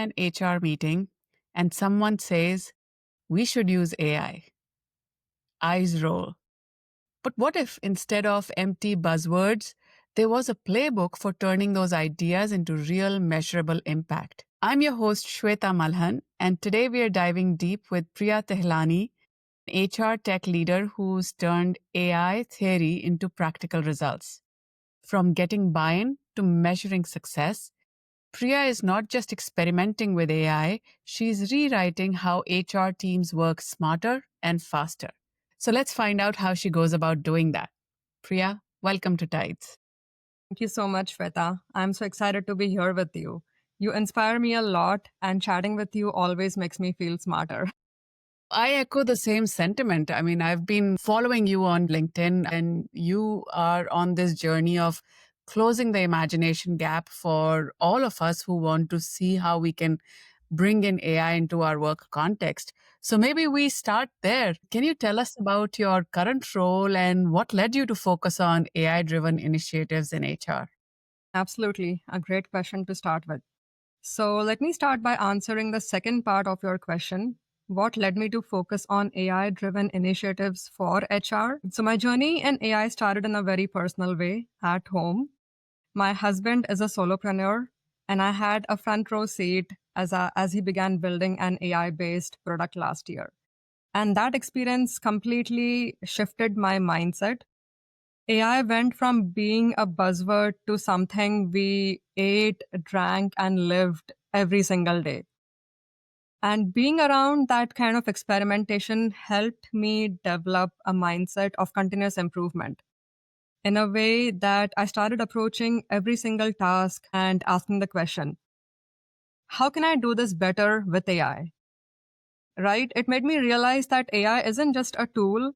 an HR meeting and someone says, we should use AI. Eyes roll. But what if instead of empty buzzwords, there was a playbook for turning those ideas into real measurable impact? I'm your host, Shveta Malhan, and today we are diving deep with Priya Tahiliani, HR tech leader who's turned AI theory into practical results. From getting buy-in to measuring success, Priya is not just experimenting with AI, she's rewriting how HR teams work smarter and faster. So let's find out how she goes about doing that. Priya, welcome to TIDES. Thank you so much, Shveta. I'm so excited to be here with you. You inspire me a lot, and chatting with you always makes me feel smarter. I echo the same sentiment. I mean, I've been following you on LinkedIn, and you are on this journey of closing the imagination gap for all of us who want to see how we can bring in AI into our work context. So maybe we start there. Can you tell us about your current role and what led you to focus on AI driven initiatives in HR? Absolutely. A great question to start with. So, let me start by answering the second part of your question. What led me to focus on AI driven initiatives for HR? So, my journey in AI started in a very personal way at home. My husband is a solopreneur, and I had a front row seat as he began building an AI based product last year. And that experience completely shifted my mindset. AI went from being a buzzword to something we ate, drank, and lived every single day. And being around that kind of experimentation helped me develop a mindset of continuous improvement in a way that I started approaching every single task and asking the question, how can I do this better with AI? Right? It made me realize that AI isn't just a tool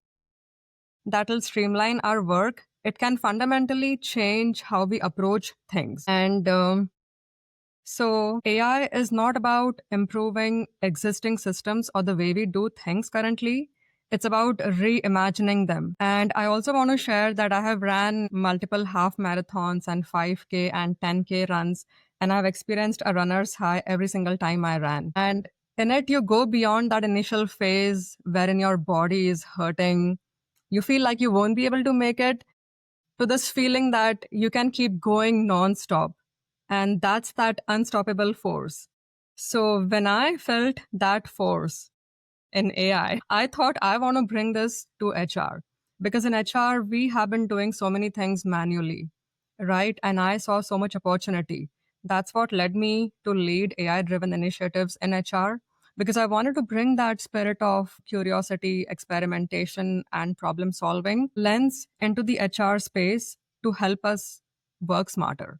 that will streamline our work. It can fundamentally change how we approach things. And so AI is not about improving existing systems or the way we do things currently. It's about reimagining them. And I also want to share that I have ran multiple half marathons and 5K and 10K runs, and I've experienced a runner's high every single time I ran. And in it, you go beyond that initial phase wherein your body is hurting. You feel like you won't be able to make it, to this feeling that you can keep going nonstop. And that's that unstoppable force. So when I felt that force in AI, I thought I want to bring this to HR, because in HR, we have been doing so many things manually, right? And I saw so much opportunity. That's what led me to lead AI driven initiatives in HR, because I wanted to bring that spirit of curiosity, experimentation, and problem solving lens into the HR space to help us work smarter.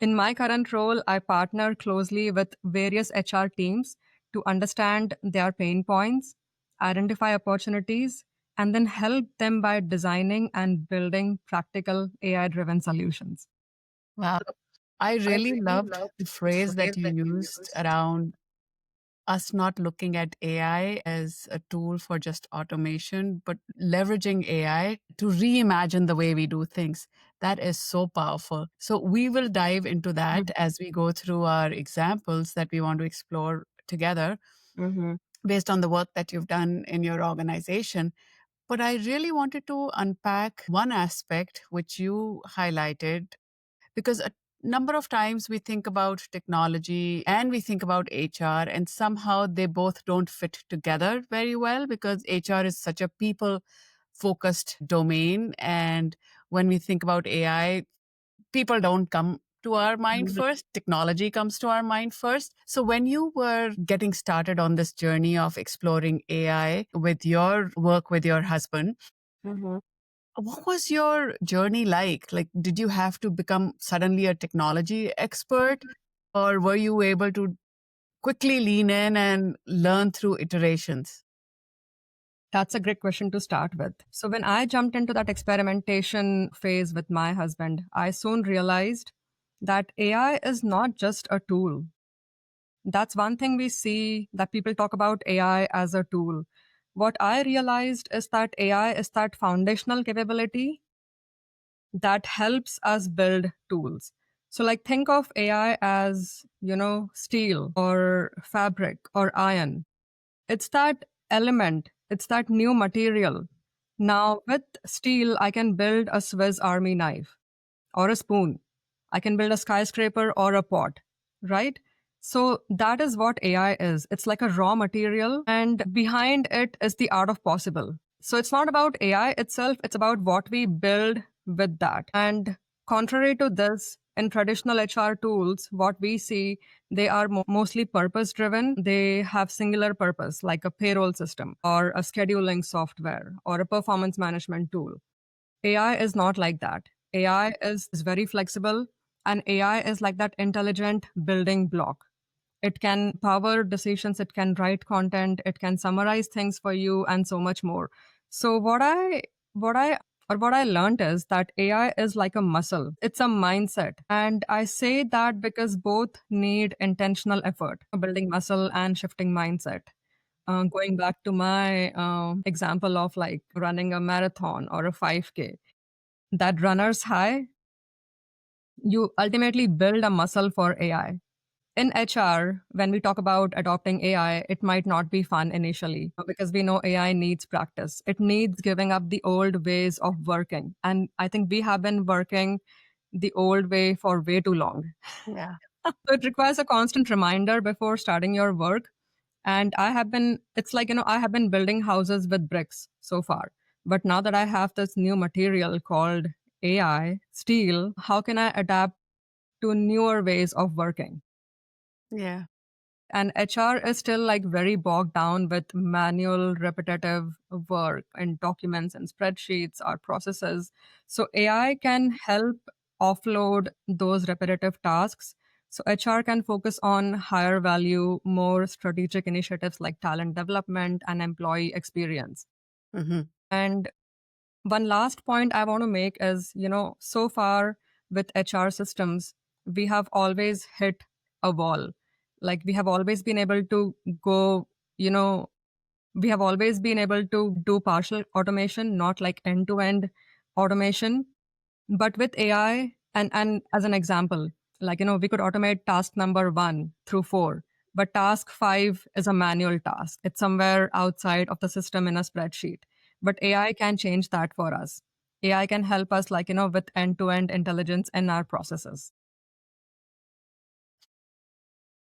In my current role, I partner closely with various HR teams to understand their pain points, identify opportunities, and then help them by designing and building practical AI driven solutions. Wow. I really loved the phrase that you used around us not looking at AI as a tool for just automation, but leveraging AI to reimagine the way we do things. That is so powerful. So we will dive into that as we go through our examples that we want to explore together Mm-hmm. based on the work that you've done in your organization. But I really wanted to unpack one aspect which you highlighted, because a number of times we think about technology and we think about HR, and somehow they both don't fit together very well because HR is such a people focused domain. And when we think about AI, people don't come to our mind first, technology comes to our mind first. So when you were getting started on this journey of exploring AI with your work with your husband, Mm-hmm. what was your journey like? Like, did you have to become suddenly a technology expert, or were you able to quickly lean in and learn through iterations? That's a great question to start with. So, when I jumped into that experimentation phase with my husband, I soon realized that AI is not just a tool. That's one thing we see, that people talk about AI as a tool. What I realized is that AI is that foundational capability that helps us build tools. So, like, think of AI as, steel or fabric or iron. It's that element, it's that new material. Now, with steel, I can build a Swiss Army knife or a spoon. I can build a skyscraper or a pot, right? So that is what AI is. It's like a raw material, and behind it is the art of possible. So it's not about AI itself, it's about what we build with that. And contrary to this, in traditional HR tools, what we see, they are mostly purpose driven. They have singular purpose, like a payroll system or a scheduling software or a performance management tool. AI is not like that. AI is very flexible, and AI is like that intelligent building block. It can power decisions, it can write content, it can summarize things for you, and so much more. So what I learned is that AI is like a muscle. It's a mindset. And I say that because both need intentional effort, building muscle and shifting mindset. Going back to my example of like running a marathon or a 5K, that runner's high, you ultimately build a muscle for AI. In HR, when we talk about adopting AI, it might not be fun initially because we know AI needs practice. It needs giving up the old ways of working. And I think we have been working the old way for way too long. Yeah. So it requires a constant reminder before starting your work. And it's like, I have been building houses with bricks so far. But now that I have this new material called AI, steel, how can I adapt to newer ways of working? Yeah. And HR is still like very bogged down with manual, repetitive work and documents and spreadsheets or processes. So AI can help offload those repetitive tasks. So HR can focus on higher value, more strategic initiatives like talent development and employee experience. Hmm. And one last point I want to make is, so far with HR systems, we have always hit a wall. Like we have always been able to go, you know, we have always been able to do partial automation, not like end to end automation. But with AI, and as an example, like, we could automate task number 1 through 4, but task 5 is a manual task. It's somewhere outside of the system in a spreadsheet. But AI can change that for us. AI can help us, like, with end to end intelligence in our processes.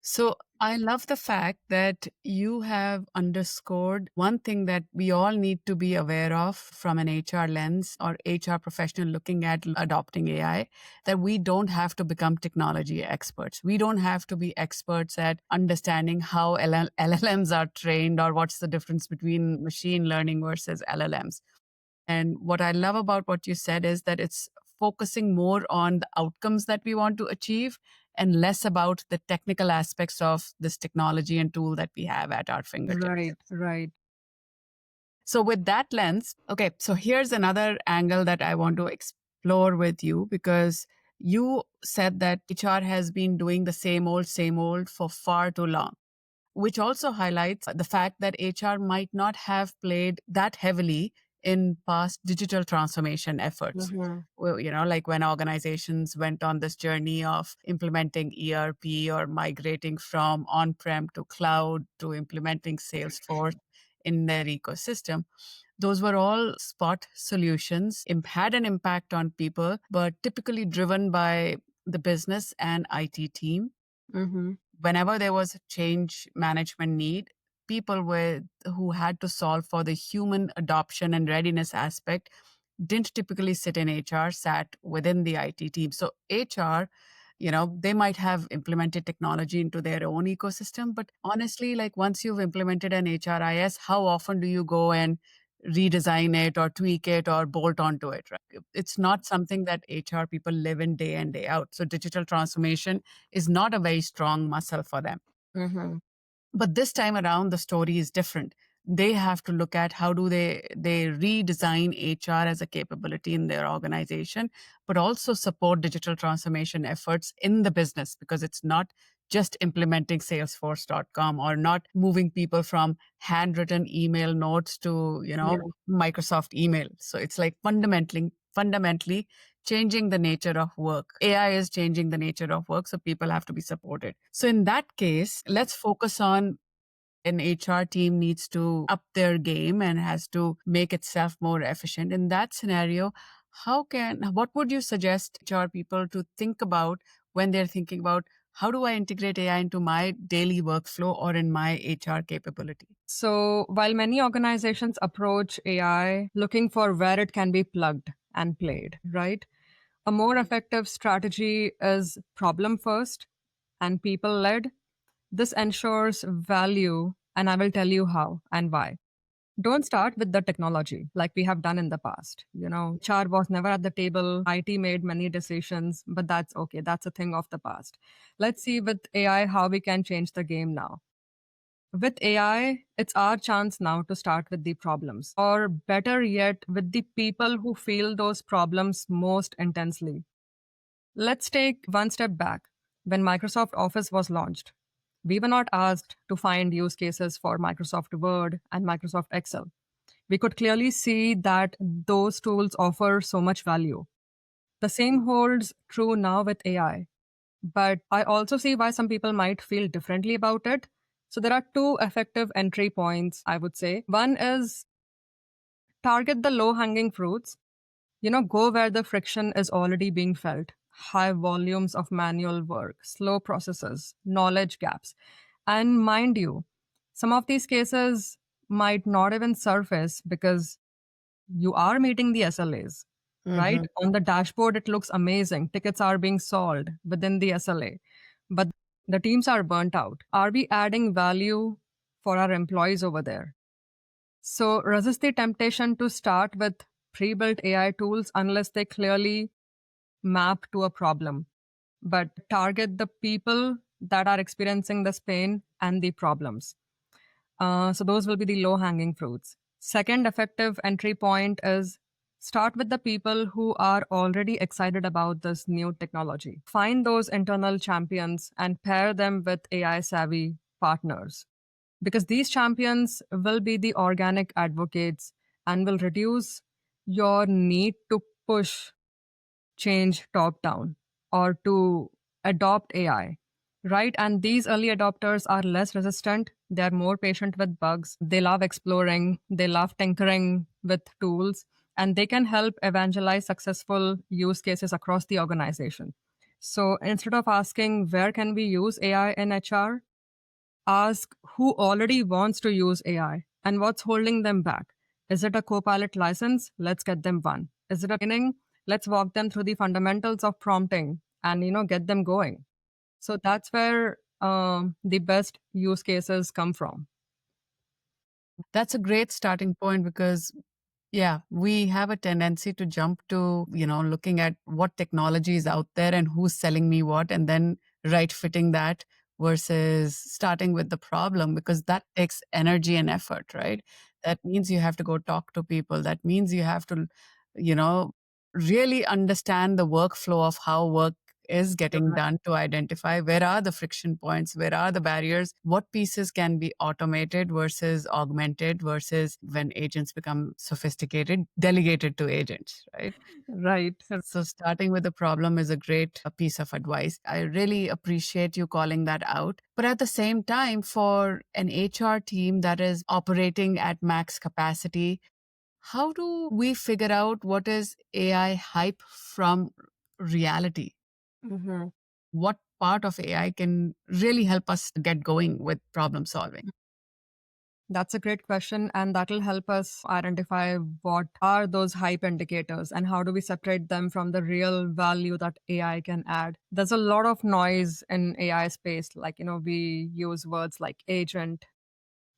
So I love the fact that you have underscored one thing that we all need to be aware of from an HR lens or HR professional looking at adopting AI, that we don't have to become technology experts. We don't have to be experts at understanding how LLMs are trained or what's the difference between machine learning versus LLMs. And what I love about what you said is that it's focusing more on the outcomes that we want to achieve and less about the technical aspects of this technology and tool that we have at our fingertips. Right, right. So, with that lens, okay, so here's another angle that I want to explore with you, because you said that HR has been doing the same old for far too long, which also highlights the fact that HR might not have played that heavily in past digital transformation efforts. Mhm. Well, like when organizations went on this journey of implementing ERP or migrating from on prem to cloud to implementing Salesforce in their ecosystem. Those were all spot solutions, had an impact on people, but typically driven by the business and IT team. Mhm. Whenever there was a change management need, people who had to solve for the human adoption and readiness aspect didn't typically sit in HR, sat within the IT team. So HR, they might have implemented technology into their own ecosystem, but honestly, like once you've implemented an HRIS, how often do you go and redesign it or tweak it or bolt onto it, right? It's not something that HR people live in day in, day out. So digital transformation is not a very strong muscle for them. Mhm. But this time around, the story is different. They have to look at how do they redesign HR as a capability in their organization, but also support digital transformation efforts in the business, because it's not just implementing salesforce.com or not moving people from handwritten email notes to Yeah. Microsoft email. So it's like fundamentally fundamentally changing the nature of work. AI is changing the nature of work, so people have to be supported. So in that case, let's focus on an HR team needs to up their game and has to make itself more efficient. In that scenario, what would you suggest HR people to think about when they're thinking about how do I integrate AI into my daily workflow or in my HR capability? So, while many organizations approach AI looking for where it can be plugged and played, right? A more effective strategy is problem first and people led. This ensures value, and I will tell you how and why. Don't start with the technology like we have done in the past. Char was never at the table. IT made many decisions, but that's okay. That's a thing of the past. Let's see with AI how we can change the game now. With AI, it's our chance now to start with the problems, or better yet, with the people who feel those problems most intensely. Let's take one step back. When Microsoft Office was launched, we were not asked to find use cases for Microsoft Word and Microsoft Excel. We could clearly see that those tools offer so much value. The same holds true now with AI. But I also see why some people might feel differently about it. So there are two effective entry points, I would say. One is target the low hanging fruits. Go where the friction is already being felt. High volumes of manual work, slow processes, knowledge gaps. And mind you, some of these cases might not even surface because you are meeting the SLAs, right? On the dashboard, it looks amazing. Tickets are being solved within the SLA, but the teams are burnt out. Are we adding value for our employees over there? So resist the temptation to start with pre-built AI tools unless they clearly map to a problem, but target the people that are experiencing this pain and the problems. So those will be the low-hanging fruits. Second effective entry point is start with the people who are already excited about this new technology. Find those internal champions and pair them with AI-savvy partners, because these champions will be the organic advocates and will reduce your need to push change top down or to adopt AI, right? And these early adopters are less resistant. They're more patient with bugs. They love exploring. They love tinkering with tools, and they can help evangelize successful use cases across the organization. So instead of asking, where can we use AI in HR? Ask who already wants to use AI and what's holding them back. Is it a Copilot license? Let's get them one. Is it a training? Let's walk them through the fundamentals of prompting and get them going. So that's where the best use cases come from. That's a great starting point because yeah, we have a tendency to jump to, looking at what technology is out there and who's selling me what, and then right fitting that versus starting with the problem because that takes energy and effort, right? That means you have to go talk to people. That means you have to, you know, really understand the workflow of how work is getting done to identify where are the friction points, where are the barriers, what pieces can be automated versus augmented versus when agents become sophisticated, delegated to agents, right? Right. So starting with the problem is a great piece of advice. I really appreciate you calling that out. But at the same time, for an HR team that is operating at max capacity, how do we figure out what is AI hype from reality? Mhm. What part of AI can really help us get going with problem solving? That's a great question. And that'll help us identify what are those hype indicators and how do we separate them from the real value that AI can add. There's a lot of noise in AI space. Like, we use words like agent,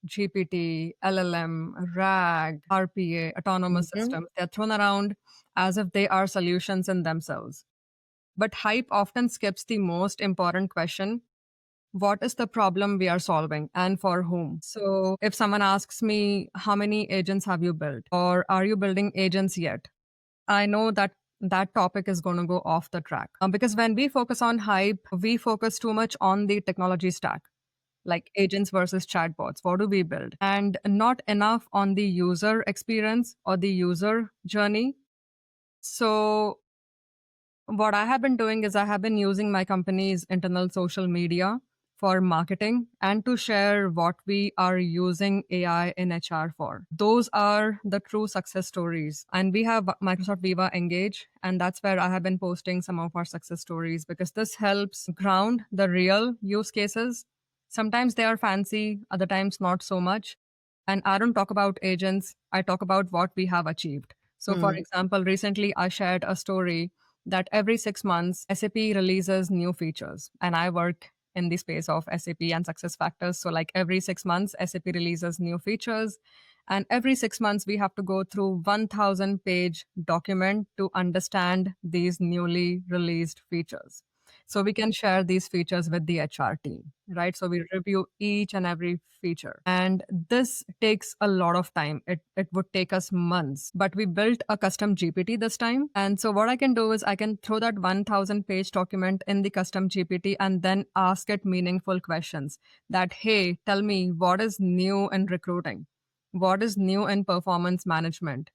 GPT, LLM, RAG, RPA, autonomous Mhm. systems. They're thrown around as if they are solutions in themselves. But hype often skips the most important question: what is the problem we are solving and for whom? So if someone asks me, how many agents have you built? Or are you building agents yet? I know that that topic is going to go off the track. Because when we focus on hype, we focus too much on the technology stack, like agents versus chatbots. What do we build? And not enough on the user experience or the user journey. So what I have been doing is I have been using my company's internal social media for marketing and to share what we are using AI in HR for. Those are the true success stories. And we have Microsoft Viva Engage, and that's where I have been posting some of our success stories because this helps ground the real use cases. Sometimes they are fancy, other times not so much. And I don't talk about agents, I talk about what we have achieved. So, for example, recently I shared a story that every 6 months SAP releases new features. And I work in the space of SAP and success factors. So, like every 6 months, SAP releases new features. And every 6 months, we have to go through 1,000-page document to understand these newly released features. So we can share these features with the HR team, right? So we review each and every feature. And this takes a lot of time. It would take us months, but we built a custom GPT this time. And so what I can do is I can throw that 1,000-page document in the custom GPT and then ask it meaningful questions that, hey, tell me what is new in recruiting? What is new in performance management?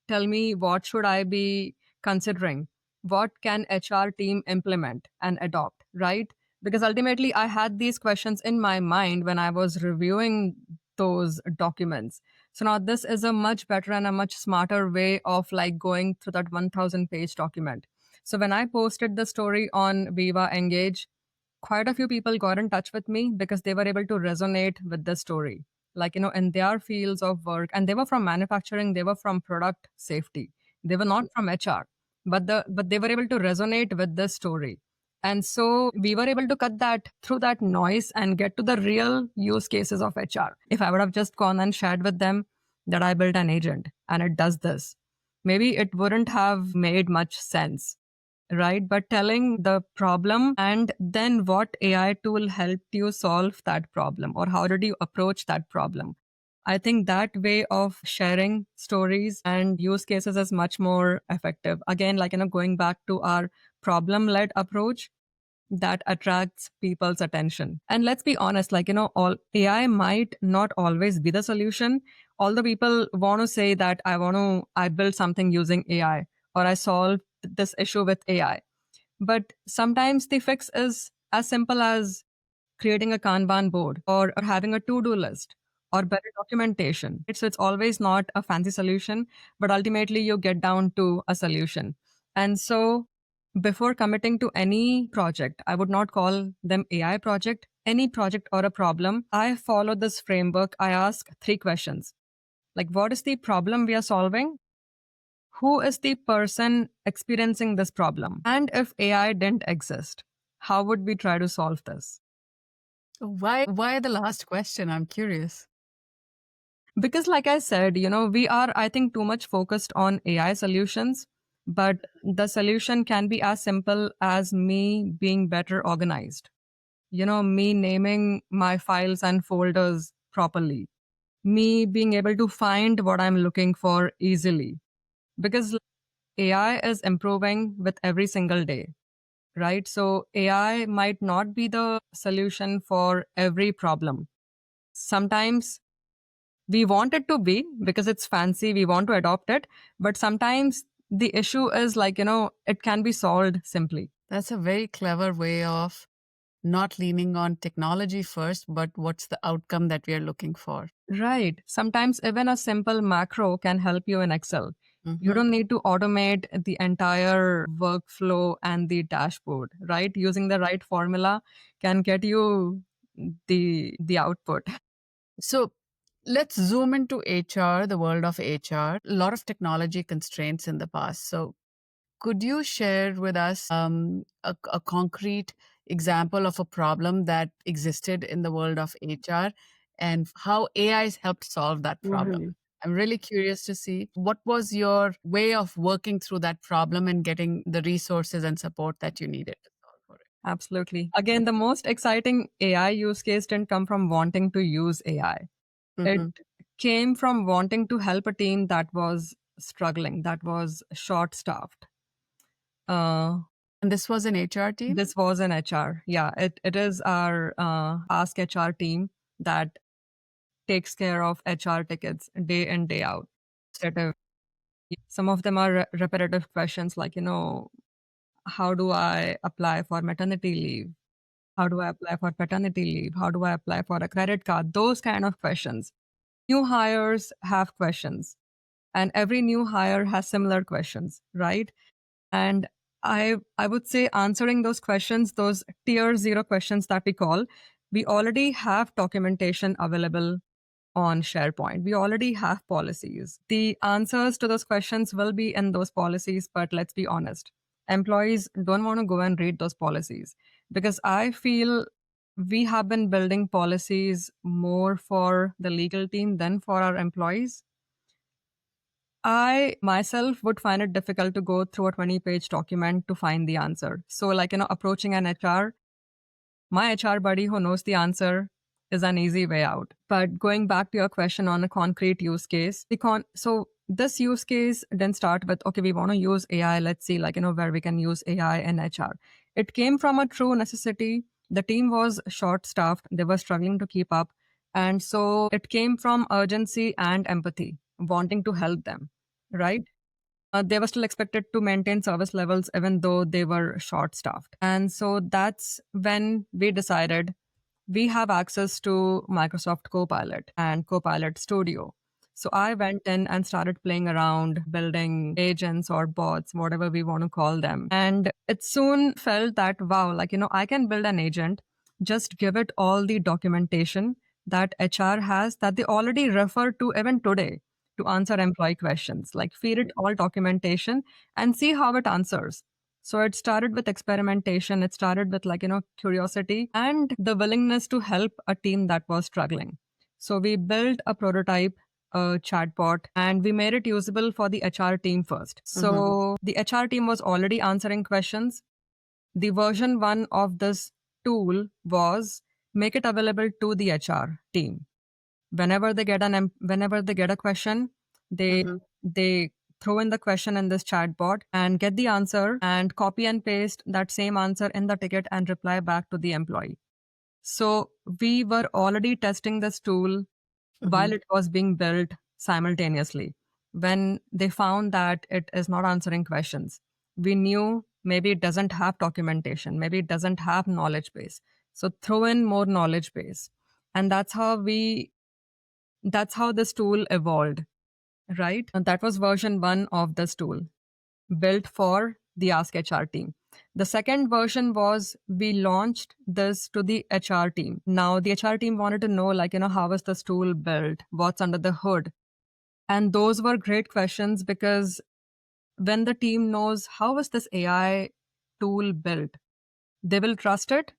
Tell me what should I be considering? What can HR team implement and adopt, right? Because ultimately I had these questions in my mind when I was reviewing those documents. So now this is a much better and a much smarter way of like going through that 1,000-page document. So when I posted the story on Viva Engage, quite a few people got in touch with me because they were able to resonate with the story, like, in their fields of work. And they were from manufacturing, they were from product safety, they were not from HR, but they were able to resonate with this story. And so we were able to cut that through that noise and get to the real use cases of HR. If I would have just gone and shared with them that I built an agent and it does this, maybe it wouldn't have made much sense, right? But telling the problem and then what AI tool helped you solve that problem or how did you approach that problem. I think that way of sharing stories and use cases is much more effective. Again, like, going back to our problem led approach that attracts people's attention. And let's be honest, like, all AI might not always be the solution. Although people want to say that I built something using AI or I solved this issue with AI. But sometimes the fix is as simple as creating a Kanban board or having a to-do list or better documentation. So it's always not a fancy solution, but ultimately you get down to a solution. And so before committing to any project, I would not call them AI project, any project or a problem, I follow this framework. I ask 3 questions. Like, what is the problem we are solving? Who is the person experiencing this problem? And if AI didn't exist, how would we try to solve this? Why the last question? I'm curious. Because, like I said, we are, I think, too much focused on AI solutions, but the solution can be as simple as me being better organized, me naming my files and folders properly, me being able to find what I'm looking for easily. Because AI is improving with every single day, right? So AI might not be the solution for every problem. Sometimes we want it to be because it's fancy, we want to adopt it, but sometimes the issue is like, it can be solved simply. That's a very clever way of not leaning on technology first, but what's the outcome that we are looking for. Right. Sometimes even a simple macro can help you in Excel. You don't need to automate the entire workflow and the dashboard, right? Using the right formula can get you the output. So let's zoom into HR, the world of HR. A lot of technology constraints in the past. So could you share with us a concrete example of a problem that existed in the world of HR and how AI has helped solve that problem? Mhm. I'm really curious to see what was your way of working through that problem and getting the resources and support that you needed to solve for it. Absolutely. Again, the most exciting AI use case didn't come from wanting to use AI. It Mhm. came from wanting to help a team that was struggling, that was short staffed. Uh, And this was an HR team? this was an HR. Yeah, it is our Ask HR team that takes care of HR tickets day in, day out. Instead of- Some of them are repetitive questions like, how do I apply for maternity leave? How do I apply for paternity leave? How do I apply for a credit card? Those kind of questions. New hires have questions, and every new hire has similar questions, right? And I would say answering those questions, those tier 0 questions that we call, we already have documentation available on SharePoint. We already have policies. The answers to those questions will be in those policies, but let's be honest. Employees don't want to go and read those policies because I feel we have been building policies more for the legal team than for our employees. I myself would find it difficult to go through a 20-page document to find the answer. So, like, approaching an HR, my HR buddy who knows the answer is an easy way out. But going back to your question on a concrete use case, so this use case didn't start with, okay, we want to use AI. Let's see, like, where we can use AI in HR. It came from a true necessity. The team was short staffed, they were struggling to keep up. And so it came from urgency and empathy, wanting to help them, right? They were still expected to maintain service levels even though they were short staffed. And so that's when we decided we have access to Microsoft Copilot and Copilot Studio. So I went in and started playing around, building agents or bots, whatever we want to call them. And it soon felt that, wow, like, I can build an agent, just give it all the documentation that HR has that they already refer to even today to answer employee questions. Like, feed it all documentation and see how it answers. So it started with experimentation. It started with, like, curiosity and the willingness to help a team that was struggling. So we built a prototype, a chatbot, and we made it usable for the HR team first. So the HR team was already answering questions. The version 1 of this tool was make it available to the HR team. Whenever they get a question, they they throw in the question in this chatbot and get the answer and copy and paste that same answer in the ticket and reply back to the employee. So we were already testing this tool while it was being built simultaneously. When they found that it is not answering questions, we knew maybe it doesn't have documentation, maybe it doesn't have knowledge base. So throw in more knowledge base. And that's how this tool evolved, right? And that was version 1 of this tool built for the Ask HR team. The second version was we launched this to the HR team. Now the HR team wanted to know, like, how is this tool built? What's under the hood? And those were great questions because when the team knows how is this AI tool built, they will trust it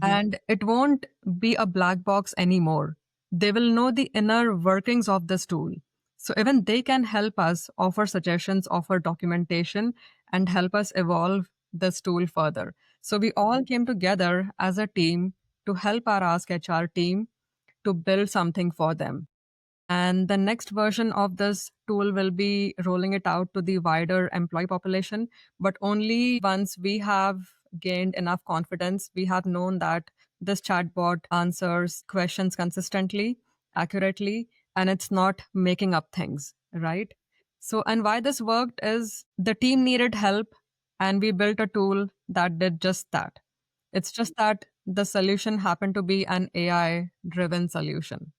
and it won't be a black box anymore. They will know the inner workings of this tool. So even they can help us offer suggestions, offer documentation, and help us evolve this tool further. So we all came together as a team to help our Ask HR team to build something for them. And the next version of this tool will be rolling it out to the wider employee population. But only once we have gained enough confidence, we have known that this chatbot answers questions consistently, accurately, and it's not making up things, right? So, and why this worked is the team needed help, and we built a tool that did just that. It's just that the solution happened to be an AI driven solution.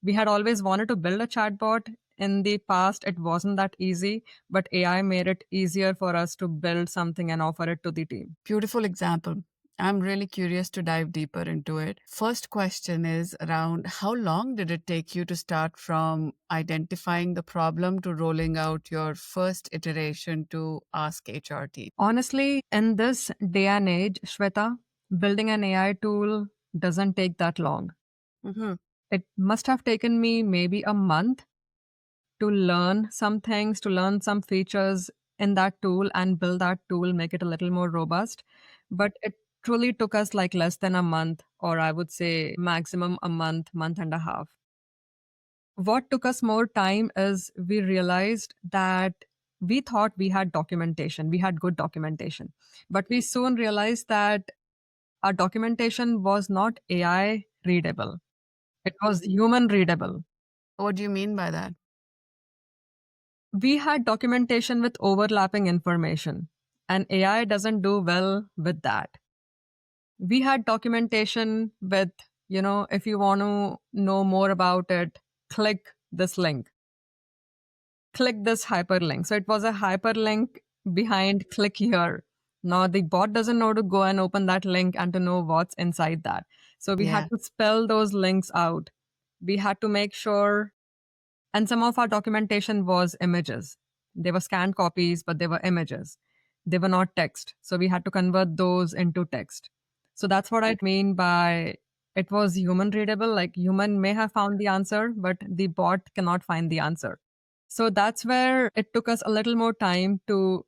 We had always wanted to build a chatbot. In the past, it wasn't that easy, but AI made it easier for us to build something and offer it to the team. Beautiful example. I'm really curious to dive deeper into it. First question is around how long did it take you to start from identifying the problem to rolling out your first iteration to Ask HRT? Honestly, in this day and age, Shweta, building an AI tool doesn't take that long. Mm-hmm. It must have taken me maybe a month to learn some things, to learn some features in that tool and build that tool, make it a little more robust. But it truly took us like less than a month, or I would say maximum a month, month and a half. What took us more time is we realized that we thought we had documentation, we had good documentation, but we soon realized that our documentation was not AI readable, it was human readable. What do you mean by that? We had documentation with overlapping information, and AI doesn't do well with that. We had documentation with, if you want to know more about it, click this link, click this hyperlink. So it was a hyperlink behind click here. Now the bot doesn't know to go and open that link and to know what's inside that. So we had Yeah. to spell those links out. We had to make sure, and some of our documentation was images. They were scanned copies, but they were images. They were not text. So we had to convert those into text. So that's what I mean by it was human readable. Like human may have found the answer, but the bot cannot find the answer. So that's where it took us a little more time to,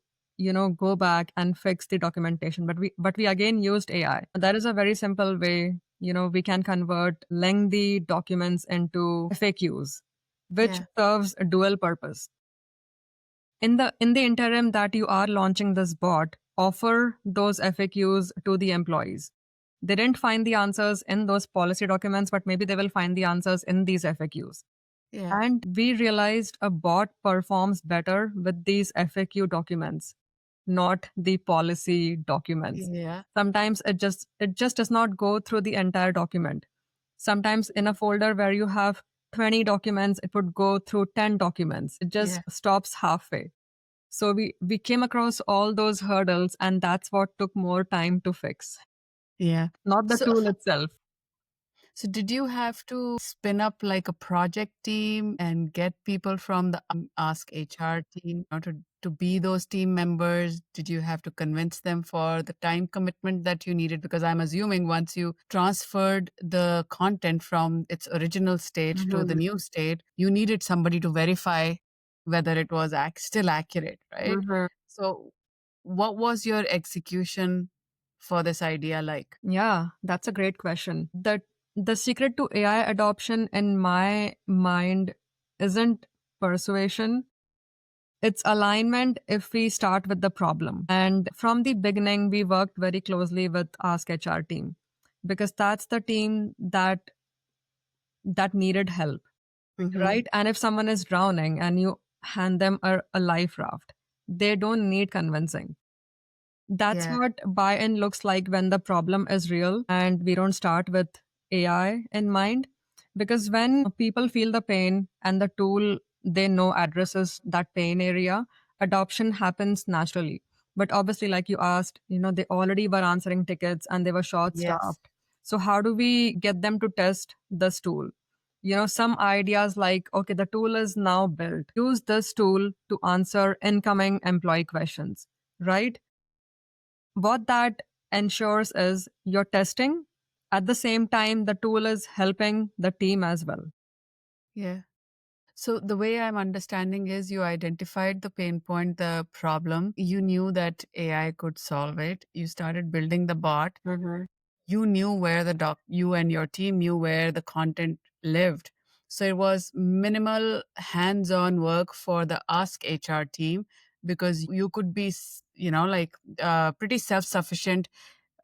go back and fix the documentation. But we again used AI. That is a very simple way, we can convert lengthy documents into FAQs, which Yeah. serves a dual purpose. In the interim that you are launching this bot, offer those FAQs to the employees. They didn't find the answers in those policy documents, but maybe they will find the answers in these FAQs. Yeah. And we realized a bot performs better with these FAQ documents, not the policy documents. Yeah. Sometimes it just does not go through the entire document. Sometimes in a folder where you have 20 documents, it would go through 10 documents. It just Yeah. stops halfway. So we came across all those hurdles, and that's what took more time to fix, Yeah. not the So, tool itself. so did you have to spin up like a project team and get people from the Ask HR team to be those team members? Did you have to convince them for the time commitment that you needed? Because I'm assuming once you transferred the content from its original state to the Mhm. new state, you needed somebody to verify whether it was still accurate, right? Mhm. So, what was your execution for this idea like? Yeah, that's a great question. The secret to AI adoption in my mind isn't persuasion, it's alignment if we start with the problem. And from the beginning, we worked very closely with Ask HR team because that's the team that needed help, Mm-hmm. right? And if someone is drowning and you hand them a life raft, they don't need convincing. That's Yeah. what buy-in looks like when the problem is real and we don't start with AI in mind. Because when people feel the pain and the tool they know addresses that pain area, adoption happens naturally. But obviously, like you asked, they already were answering tickets and they were short Yes. staffed. So how do we get them to test this tool? Some ideas like, okay, the tool is now built. Use this tool to answer incoming employee questions, right? What that ensures is you're testing. At the same time, the tool is helping the team as well. Yeah. So the way I'm understanding is you identified the pain point, the problem. You knew that AI could solve it. You started building the bot. Mhm. You knew where you and your team knew where the content lived. So it was minimal hands-on work for the Ask HR team because you could be, like pretty self-sufficient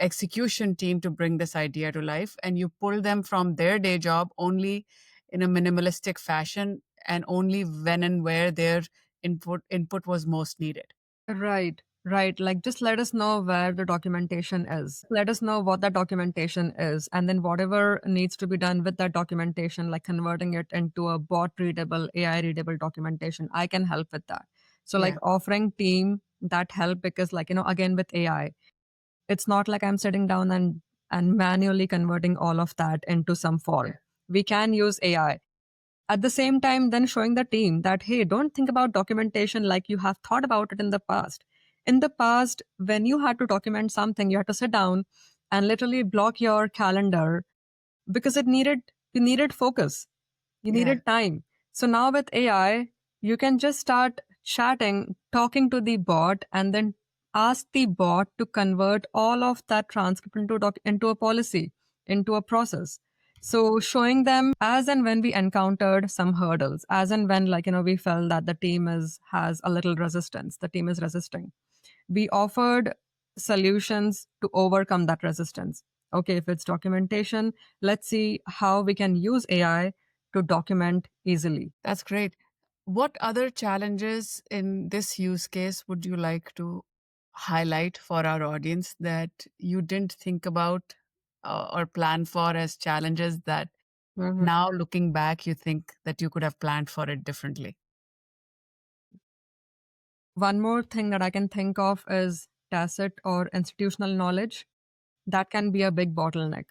execution team to bring this idea to life, and you pull them from their day job only in a minimalistic fashion and only when and where their input was most needed. Right, right. Like just let us know where the documentation is. Let us know what that documentation is. And then whatever needs to be done with that documentation, like converting it into a bot readable, AI readable documentation, I can help with that. So, like Yeah. offering team that help because, like, again with AI, it's not like I'm sitting down and manually converting all of that into some form. We can use AI. At the same time, then showing the team that, hey, don't think about documentation like you have thought about it in the past. In the past, when you had to document something, you had to sit down and literally block your calendar because you needed focus. You Yeah. needed time. So now with AI, you can just start chatting, talking to the bot, and then ask the bot to convert all of that transcript into a policy, into a process. So showing them as and when we encountered some hurdles, as and when we felt that the team has a little resistance, the team is resisting. We offered solutions to overcome that resistance. Okay, if it's documentation, let's see how we can use AI to document easily. That's great. What other challenges in this use case would you like to highlight for our audience that you didn't think about or plan for as challenges that Mhm. now looking back you think that you could have planned for it differently? One more thing that I can think of is tacit or institutional knowledge. That can be a big bottleneck.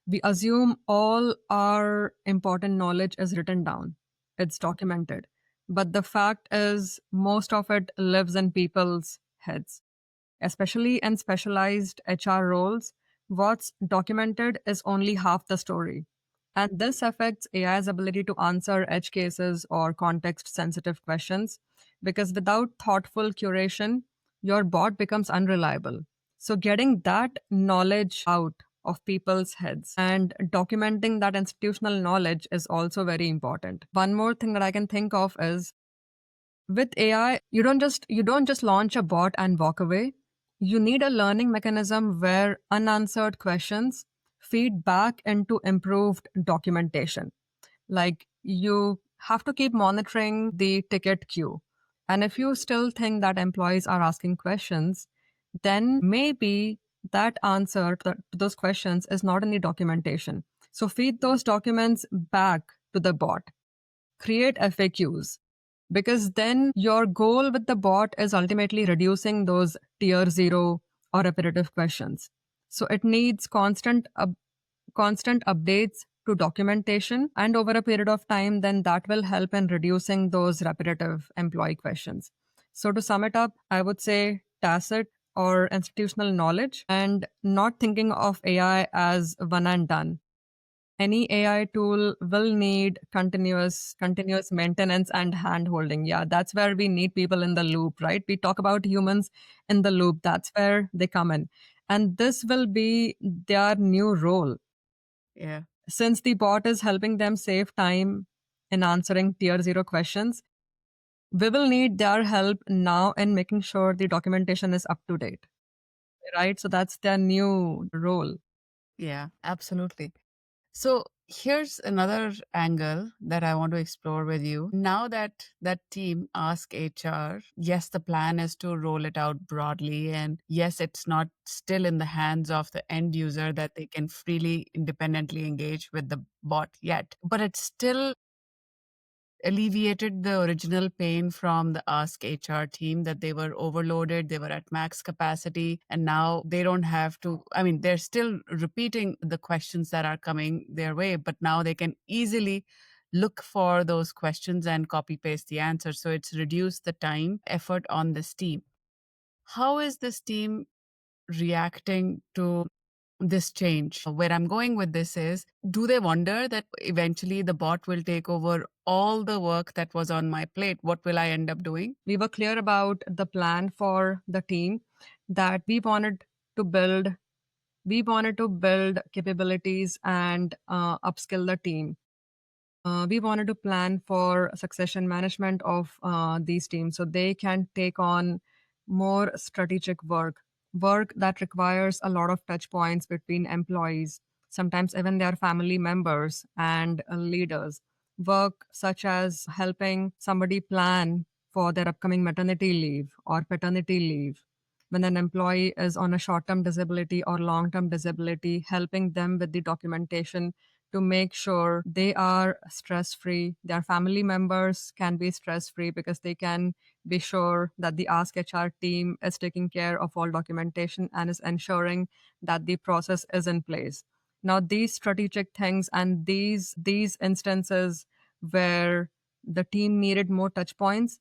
We assume all our important knowledge is written down, it's documented. But the fact is, most of it lives in people's heads, especially in specialized HR roles. What's documented is only half the story. And this affects AI's ability to answer edge cases or context sensitive questions because without thoughtful curation, your bot becomes unreliable. So, getting that knowledge out of people's heads and documenting that institutional knowledge is also very important. One more thing that I can think of is with AI, you don't just launch a bot and walk away. You need a learning mechanism where unanswered questions feed back into improved documentation. Like you have to keep monitoring the ticket queue. And if you still think that employees are asking questions, then maybe that answer to those questions is not in the documentation. So feed those documents back to the bot, create FAQs, because then your goal with the bot is ultimately reducing those tier zero or repetitive questions. So it needs constant updates to documentation, and over a period of time, then that will help in reducing those repetitive employee questions. So to sum it up, I would say tacit or institutional knowledge and not thinking of AI as one and done. Any AI tool will need continuous maintenance and hand holding. Yeah, that's where we need people in the loop, right? We talk about humans in the loop. That's where they come in. And this will be their new role. Yeah. Since the bot is helping them save time in answering tier zero questions, we will need their help now in making sure the documentation is up to date, right? So that's their new role. Yeah, absolutely. So here's another angle that I want to explore with you. Now that that team Ask HR, yes, the plan is to roll it out broadly. And yes, it's not still in the hands of the end user that they can freely, independently engage with the bot yet. But it's still alleviated the original pain from the Ask HR team that they were overloaded, they were at max capacity, and now they don't have to. I mean, they're still repeating the questions that are coming their way, but now they can easily look for those questions and copy paste the answer. So it's reduced the time, effort on this team. How is this team reacting to this change? Where I'm going with this is, do they wonder that eventually the bot will take over all the work that was on my plate? What will I end up doing? We were clear about the plan for the team that we wanted to build capabilities and upskill the team. We wanted to plan for succession management of these teams so they can take on more strategic work that requires a lot of touch points between employees, sometimes even their family members and leaders. Work such as helping somebody plan for their upcoming maternity leave or paternity leave. When an employee is on a short term disability or long term disability, helping them with the documentation to make sure they are stress free. Their family members can be stress free because they can be sure that the Ask HR team is taking care of all documentation and is ensuring that the process is in place. Now, these strategic things and these instances where the team needed more touch points,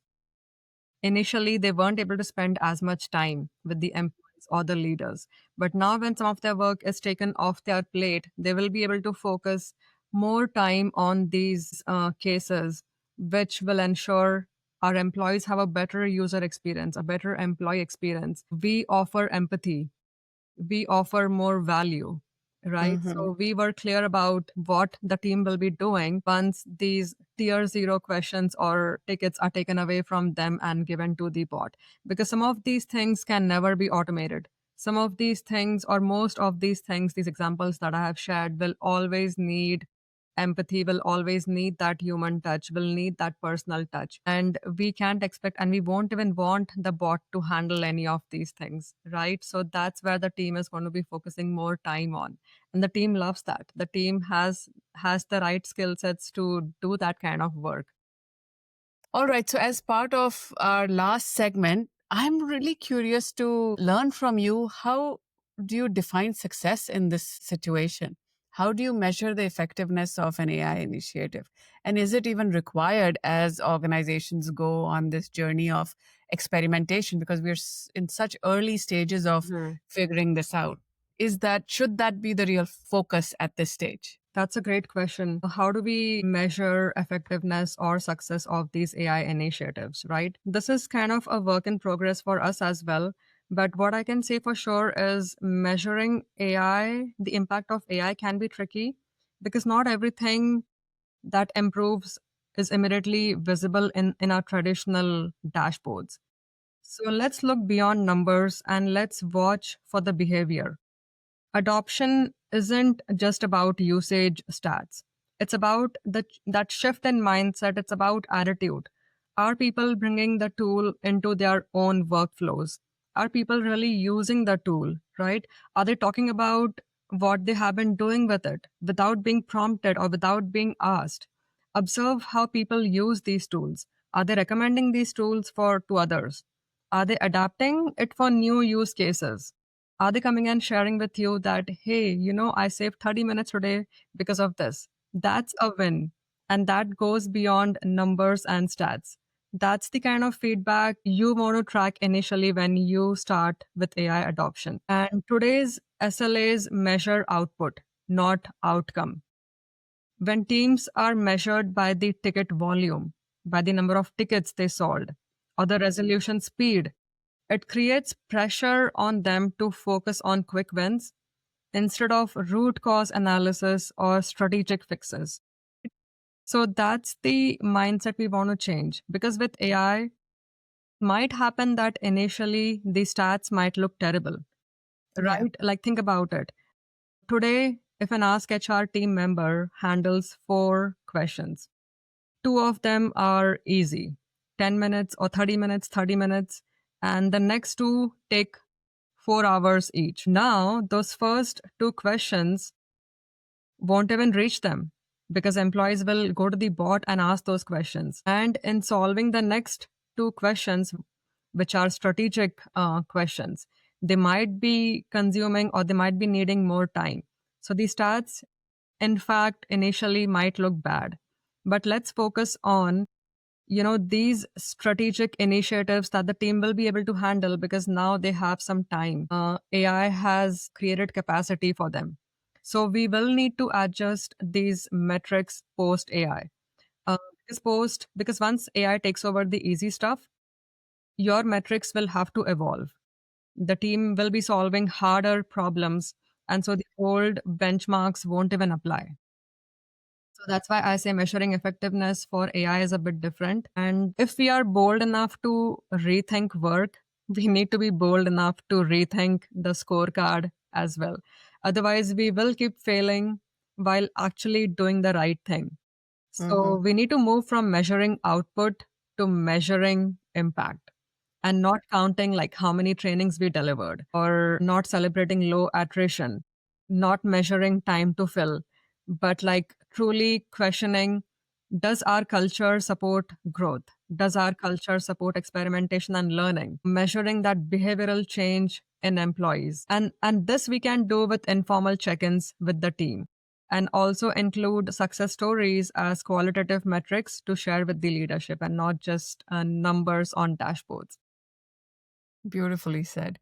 initially they weren't able to spend as much time with the employees or the leaders. But now, when some of their work is taken off their plate, they will be able to focus more time on these cases, which will ensure our employees have a better user experience, a better employee experience. We offer empathy, we offer more value, right? Hmm. So we were clear about what the team will be doing once these tier zero questions or tickets are taken away from them and given to the bot. Because some of these things can never be automated. Some of these things, or most of these things, these examples that I have shared, will always need empathy will always need that human touch, will need that personal touch. And we can't expect, and we won't even want the bot to handle any of these things, right? So that's where the team is going to be focusing more time on. And the team loves that. The team has the right skill sets to do that kind of work. All right. So, as part of our last segment, I'm really curious to learn from you. How do you define success in this situation? How do you measure the effectiveness of an AI initiative? And is it even required as organizations go on this journey of experimentation? Because we're in such early stages of figuring this out. Should that be the real focus at this stage? That's a great question. How do we measure effectiveness or success of these AI initiatives, right? This is kind of a work in progress for us as well. But what I can say for sure is measuring AI, the impact of AI can be tricky because not everything that improves is immediately visible in our traditional dashboards. So let's look beyond numbers and let's watch for the behavior. Adoption isn't just about usage stats. It's about that shift in mindset. It's about attitude. Are people bringing the tool into their own workflows? Are people really using the tool, right? Are they talking about what they have been doing with it without being prompted or without being asked? Observe how people use these tools. Are they recommending these tools to others? Are they adapting it for new use cases? Are they coming and sharing with you that, hey, I saved 30 minutes today because of this? That's a win. And that goes beyond numbers and stats. That's the kind of feedback you want to track initially when you start with AI adoption. And today's SLAs measure output, not outcome. When teams are measured by the ticket volume, by the number of tickets they solved, or the resolution speed, it creates pressure on them to focus on quick wins instead of root cause analysis or strategic fixes. So that's the mindset we want to change because with AI, might happen that initially the stats might look terrible, Yeah. right? Like think about it. Today, if an Ask HR team member handles 4 questions, 2 of them are easy, 10 minutes or 30 minutes, 30 minutes, and the next 2 take 4 hours each. Now, those first 2 questions won't even reach them because employees will go to the bot and ask those questions. And in solving the next 2 questions, which are strategic questions, they might be consuming or they might be needing more time. So the stats, in fact, initially might look bad. But let's focus on these strategic initiatives that the team will be able to handle because now they have some time. AI has created capacity for them, so we will need to adjust these metrics post AI. Because once AI takes over the easy stuff, your metrics will have to evolve. The team will be solving harder problems, and so the old benchmarks won't even apply. So that's why I say measuring effectiveness for AI is a bit different. And if we are bold enough to rethink work, we need to be bold enough to rethink the scorecard as well. Otherwise, we will keep failing while actually doing the right thing. So we need to move from measuring output to measuring impact and not counting like how many trainings we delivered or not celebrating low attrition, not measuring time to fill, but like truly questioning, does our culture support growth? Does our culture support experimentation and learning? Measuring that behavioral change in employees. And this we can do with informal check-ins with the team and also include success stories as qualitative metrics to share with the leadership and not just numbers on dashboards. Beautifully said.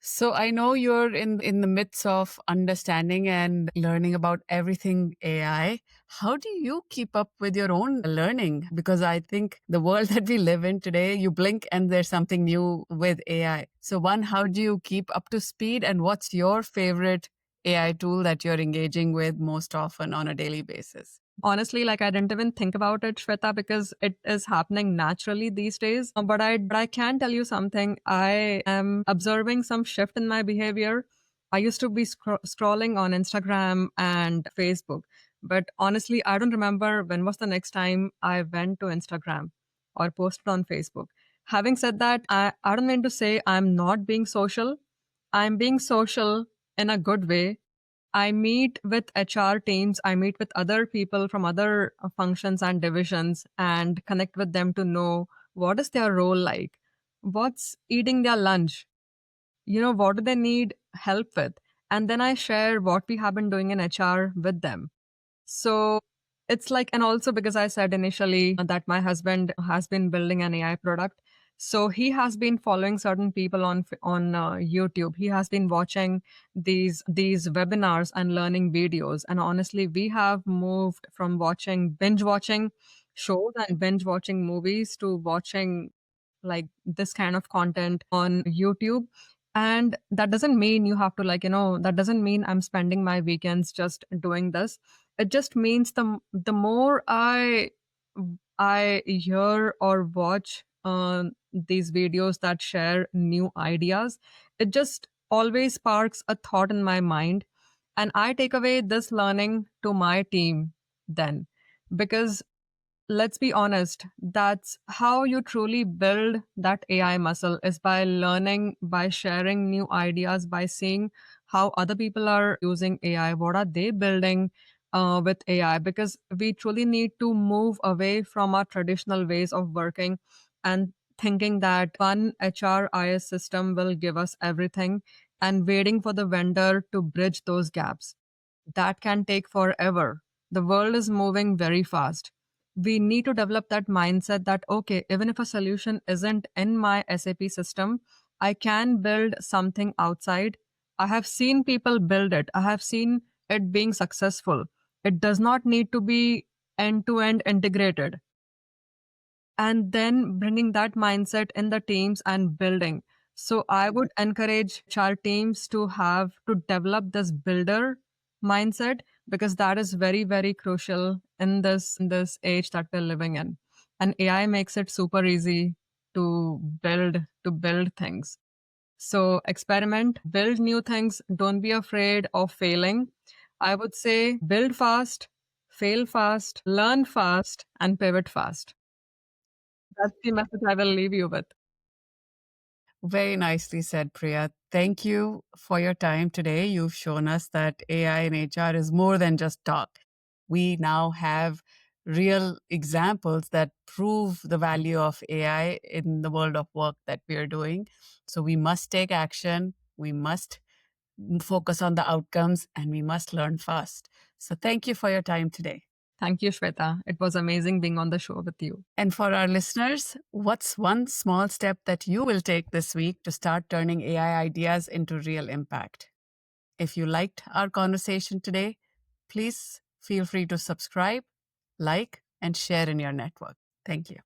So I know you're in the midst of understanding and learning about everything AI. How do you keep up with your own learning? Because I think the world that we live in today, you blink and there's something new with AI. So one, how do you keep up to speed and what's your favorite AI tool that you're engaging with most often on a daily basis? Honestly, like I didn't even think about it, Shweta, because it is happening naturally these days. But I can tell you something. I am observing some shift in my behavior. I used to be scrolling on Instagram and Facebook, But honestly, I don't remember when was the next time I went to Instagram or posted on Facebook. Having said that, I don't mean to say I'm not being social. I'm being social in a good way. I meet with HR teams, I meet with other people from other functions and divisions and connect with them to know what is their role like, what's eating their lunch, what do they need help with? And then I share what we have been doing in HR with them. So it's like, and also because I said initially that my husband has been building an AI product. So he has been following certain people on YouTube. He has been watching these webinars and learning videos. And honestly, we have moved from binge watching shows and binge watching movies to watching like this kind of content on YouTube. And that doesn't mean you have to that doesn't mean I'm spending my weekends just doing this. It just means the more I hear or watch these videos that share new ideas, it just always sparks a thought in my mind, and I take away this learning to my team then, because let's be honest, that's how you truly build that AI muscle, is by learning, by sharing new ideas, by seeing how other people are using AI, what are they building with AI, because we truly need to move away from our traditional ways of working and thinking that one HRIS system will give us everything and waiting for the vendor to bridge those gaps. That can take forever. The world is moving very fast. We need to develop that mindset that, okay, even if a solution isn't in my SAP system, I can build something outside. I have seen people build it, I have seen it being successful. It does not need to be end to end integrated, and then bringing that mindset in the teams and building. So I would encourage our teams to develop this builder mindset, because that is very, very crucial in this age that we're living in. And AI makes it super easy to build things. So experiment, build new things, don't be afraid of failing. I would say build fast, fail fast, learn fast, and pivot fast. That's the message I will leave you with. Very nicely said, Priya. Thank you for your time today. You've shown us that AI in HR is more than just talk. We now have real examples that prove the value of AI in the world of work that we are doing. So we must take action. We must focus on the outcomes and we must learn fast. So thank you for your time today. Thank you, Shweta. It was amazing being on the show with you. And for our listeners, what's one small step that you will take this week to start turning AI ideas into real impact? If you liked our conversation today, please feel free to subscribe, like, and share in your network. Thank you.